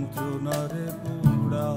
যন্ত্রণারে পোড়া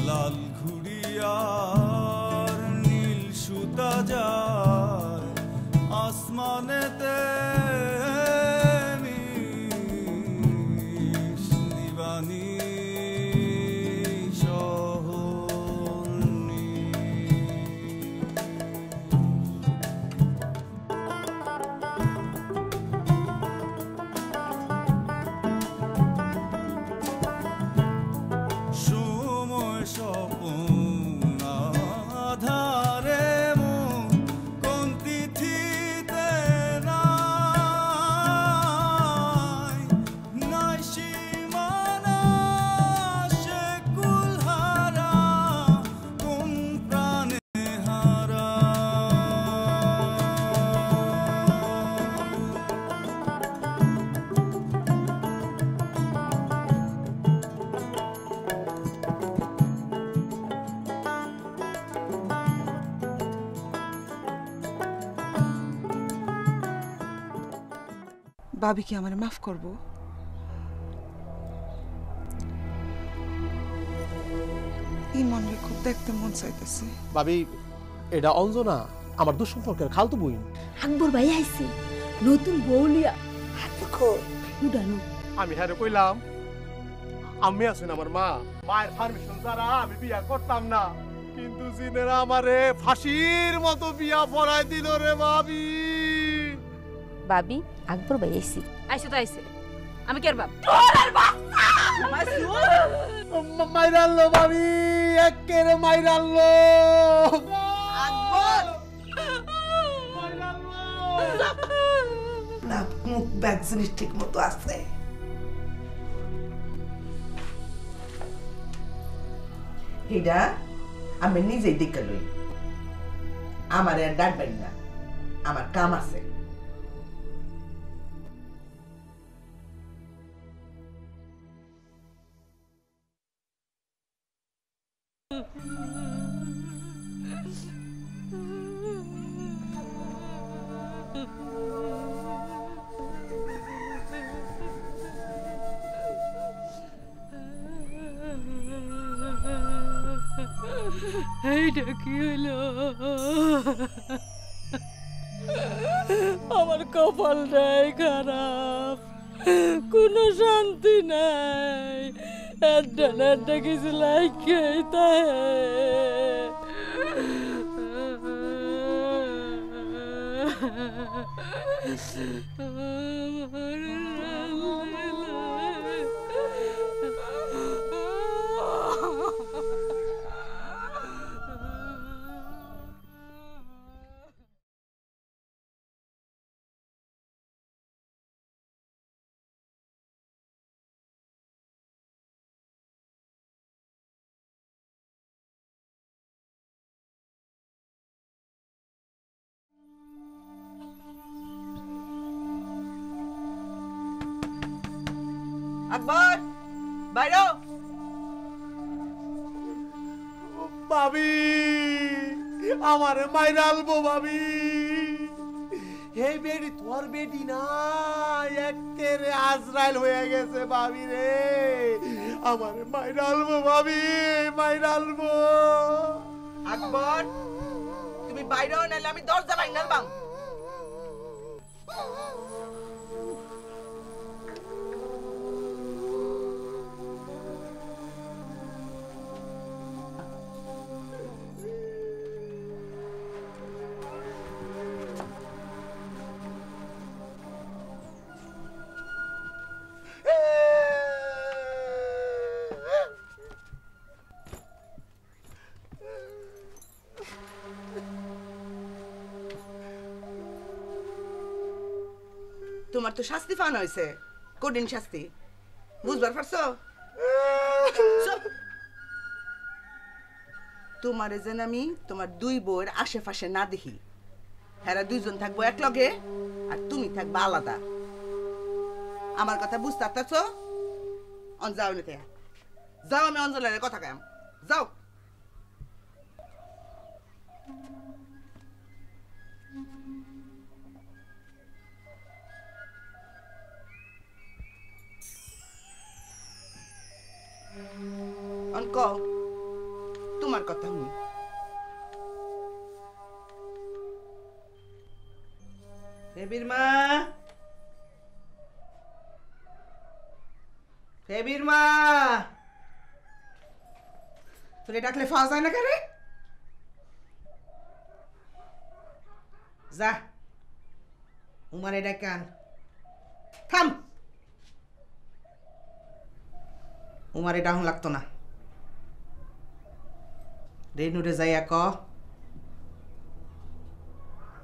লাল ঘুড়িয়ার নীল সুতা যায় আসমানেতে নিবানি ভাবি কি আমারে মাফ করব? ইমনরে খুব দেখতে মন চাইতেছে। ভাবি এটা অঞ্জনা আমার দুঃসম্পর্কের খালতো বোন। আকবর ভাই আইছে নতুন বউলিয়া উড়ানো। আমি হ্যাঁ কইলাম আমি আছেন আমার মা, মায়ের পারমিশন ছাড়া আমি বিয়া করতাম না, কিন্তু জিনেরা আমারে ফাঁসির মতো বিয়া পড়াই দিল রে ভাবি। ভাবি আকবর ভাই আইছে। আইছে তো আইছে, আমি কের বাপ? মাইরাল্লো ভাবি, একেরে মাইরাল্লো। আকবর না মুখ ব্যাগ জিনিস ঠিক মতো আছে। এটা আমি নিজেই দেখে লই, আমার আর ডাকবেন না, আমার কাম আছে। এইটা কি হইল? আমার কপালটাই খারাপ, কোনো শান্তি নাই। একটা কিছু লাইকেই তাই আকবর বাইরো। ভাবি আমারে মাইরালবো ভাবি। এই বেডি তোর বেডি না, একেরে আজরাইল হয়ে গেছে ভাবি রে। আমারে মাইরালবো ভাবি, মাইরালবো। আকবর তুমি বাইরো, নাহলে আমি দরজা ভাঙাল বাং। তোমার তো শাস্তি পাওয়া হয়েছে, কঠিন শাস্তি, বুঝবার পারছো? তোমারে যেন আমি তোমার দুই বউয়ের আশেপাশে না দেখি। হেরা দুইজন থাকবো এক লগে আর তুমি থাকবা আলাদা। আমার কথা বুঝতে পারছো? যাও নিতে যাও আমি অঞ্জলের কথা কাম যাও অঙ্ক তোমার কথা শুনি ফেবির মা ফেবির মা তোরে ডাকলে ফাওয়া যায় না কেন যা উমারে ডাকে আন থাম উমারে ডাহুন লাগতো না রেনুরে যাইয়া ক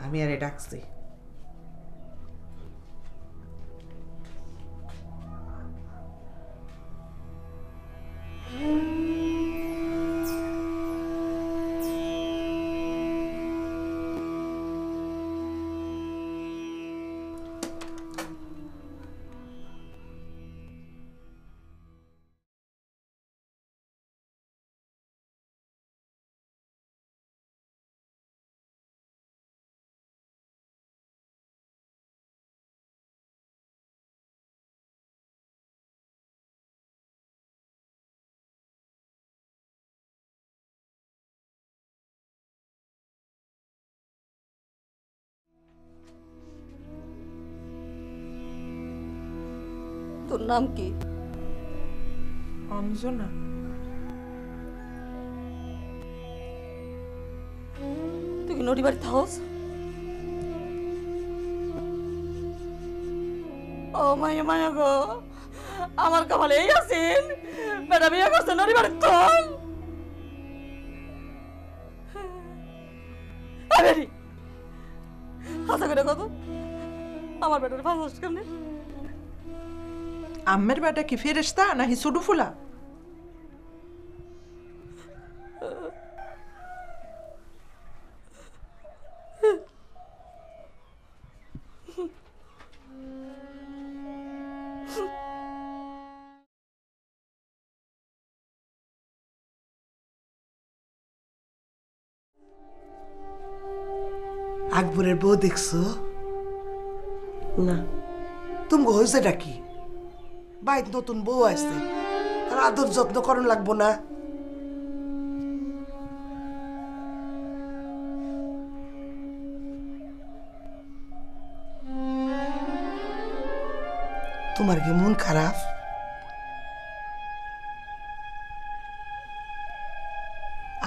আমি আরে ডাকছি তোর নাম কি? অঞ্জনা। তুই কি নদী বাড়ি থাকস? ও মায়া মায়া গো, আমার কপালে এই আছেন বেটা বিয়ে করছে নদী বাড়ি তোর। হাসা করে কত আমার বেটার ফাঁস কেমনে? আম্মের বেটা কি ফেরেশতা নাকি সুডু ফুলা? আকবরের বউ দেখছো না? তুমি হয়েছেটা কি? বাইত নতুন বউ আসছে, তার আদর যত্ন করণ লাগবো না? তোমার কি মন খারাপ?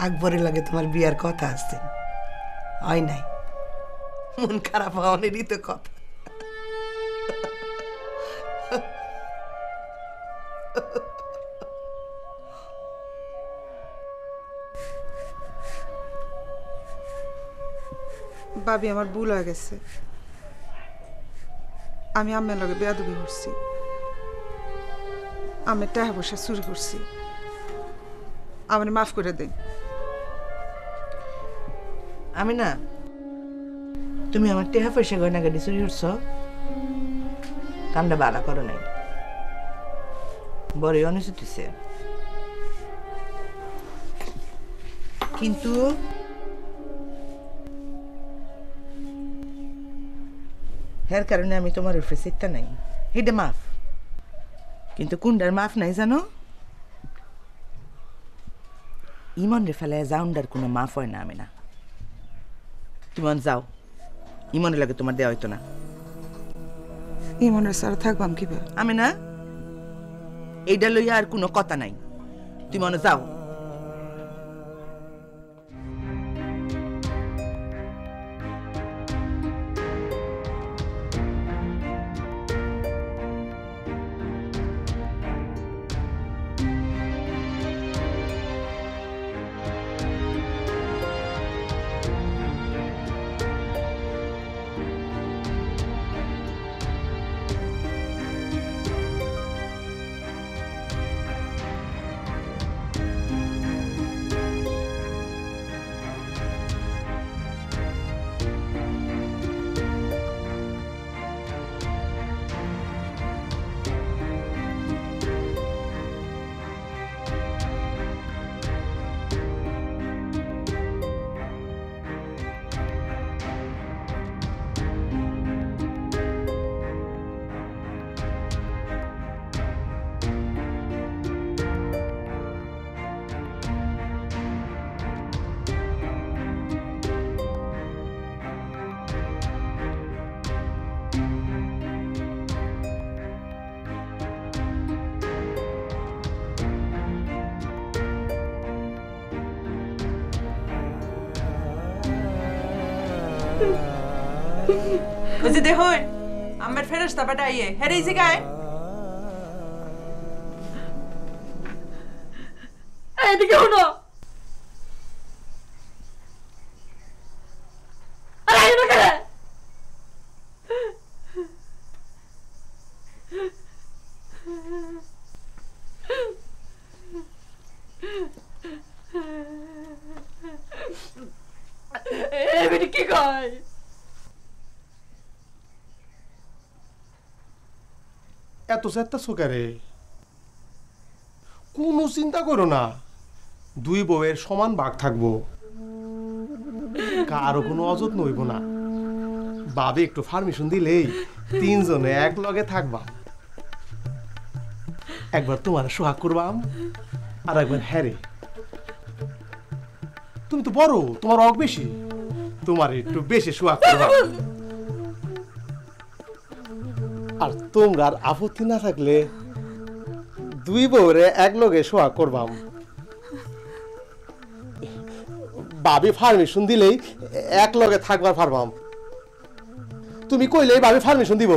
আকবরের লাগে তোমার বিয়ার কথা আসছে, হয় নাই? মন খারাপ হওয়ানেরই তো কথা। ভাবি আমার ভুল হয়ে গেছে, আমি আম্মের লগে বেয়াদবি করছি, আম্মের টাকা পয়সা চুরি করছি, আমার মাফ করে দেন। আমি না, তুমি আমার টেহা পয়সা গয়না গাড়ি চুরি করছো, কামটা বাড়া করো নাই, বড় অনুচিত হইছে। কিন্তু এর কারণে আমি তোমার উপরে চিন্তা নাই, হেডে মাফ। কিন্তু কুন্ডার মাফ নাই জানো? ইমন রে ফেলে জাউন্ডার কোনো মাফ হয় না। আমি না, তুমি যাও, ইমনের লাগে তোমার দেওয়া হইতো না। ইমনের সারা থাকবাম কিভাবে? আমি না, এইটা লইয়া আর কোনো কথা নাই, তুমি যাও। ওই যে দেখুন আমার ফেরেশতা পাঠাইয়ে হেরে এই জায়গায় এদিকে শুনো আরে এদিকে কেন এবারে কি কয় এত চেষ্টা সুকারে কোনো চিন্তা করো না, দুই বউয়ের সমান ভাগ থাকবো, কারো কোনো অযত্ন হইব না। বাবে একটু পারমিশন দিলেই তিনজনে এক লগে থাকবা। একবার তোমার সোহাগ করবাম আর একবার হ্যারে। তুমি তো বড়, তোমার অগ বেশি, তোমার একটু বেশি সোহাগ করবা। আর তোমরা আপত্তি না থাকলে দুই বউরে এক লগে সোহাগ করবাম। ভাবি পারমিশন দিলেই এক লগে থাকবার পারবাম। তুমি কইলেই ভাবি পারমিশন দিব।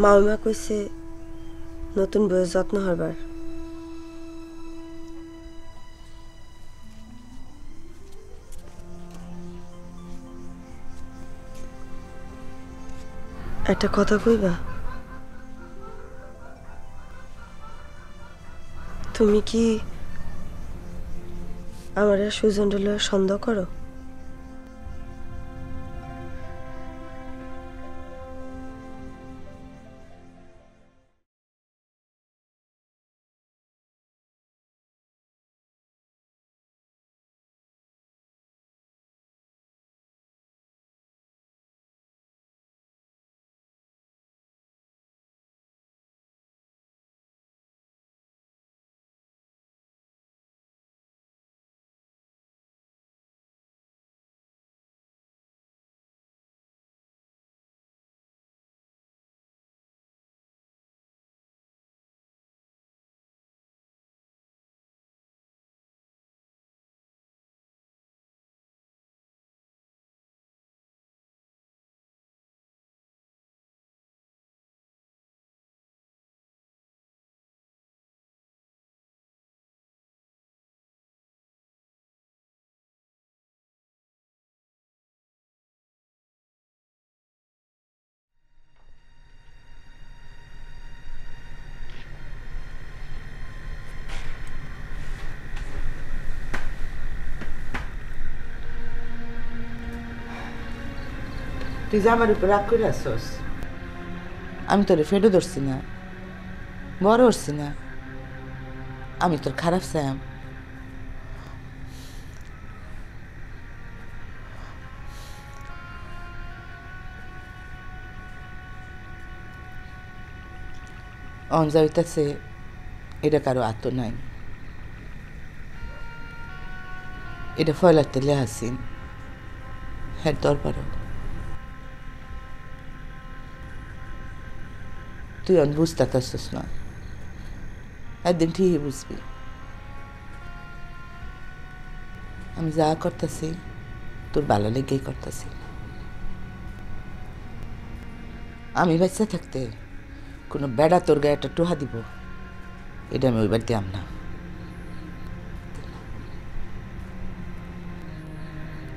মাউমা কইছে নতুন বউয়ের যত্ন হবার। একটা কথা কইবা, তুমি কি আমার সুজন সন্দেহ করো? তুই যে আমার উপর রাগ করে আসছস? আমি তোরে ফেটে ধরছি না, বড় হচ্ছি না, আমি তোর খারাপ চাইম। অঞ্জা হইতাছে এটা কারো আত্ম নাই, এটা ফয়লার তেলে হাসিন হ্যাঁ দরবারও। তুই অন বুঝতে পারছিস না, একদিন ঠিকই বুঝবি। আমি যা করতেছি তোর ভালো লেগেই করতেছি। আমি বাচ্চা থাকতে কোনো বেড়া তোর গায়ে একটা টোহা দিব, এটা আমি ওইবার দিয়াম না।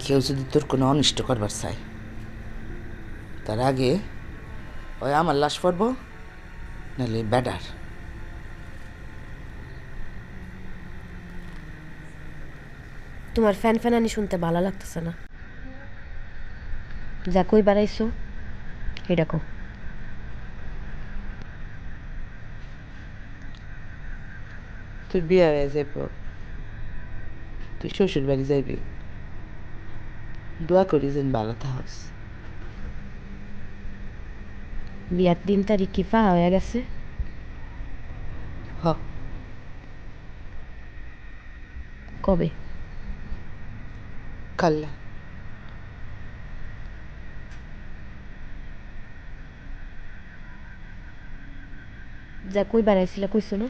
কেউ যদি তোর কোনো অনিষ্ট করবার চায়, তার আগে ওই আমার লাশ পড়ব, নাহলে বেডার। তোমার ফ্যান ফ্যানানি শুনতে ভালো লাগতেছে না। যা কই বাড়াইছো এটা কো। তুই বিয়া হয়ে যাইব, তুই শ্বশুর বাড়ি যাইবি, দোয়া করি যেন ভালো থাকস। বিয়ার 3 তারিখ কি ফা হয়ে গেছে? হ, কবে? কাল্লা। যা কই বাড়াইছিলা কইছো না?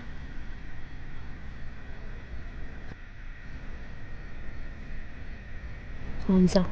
যাও।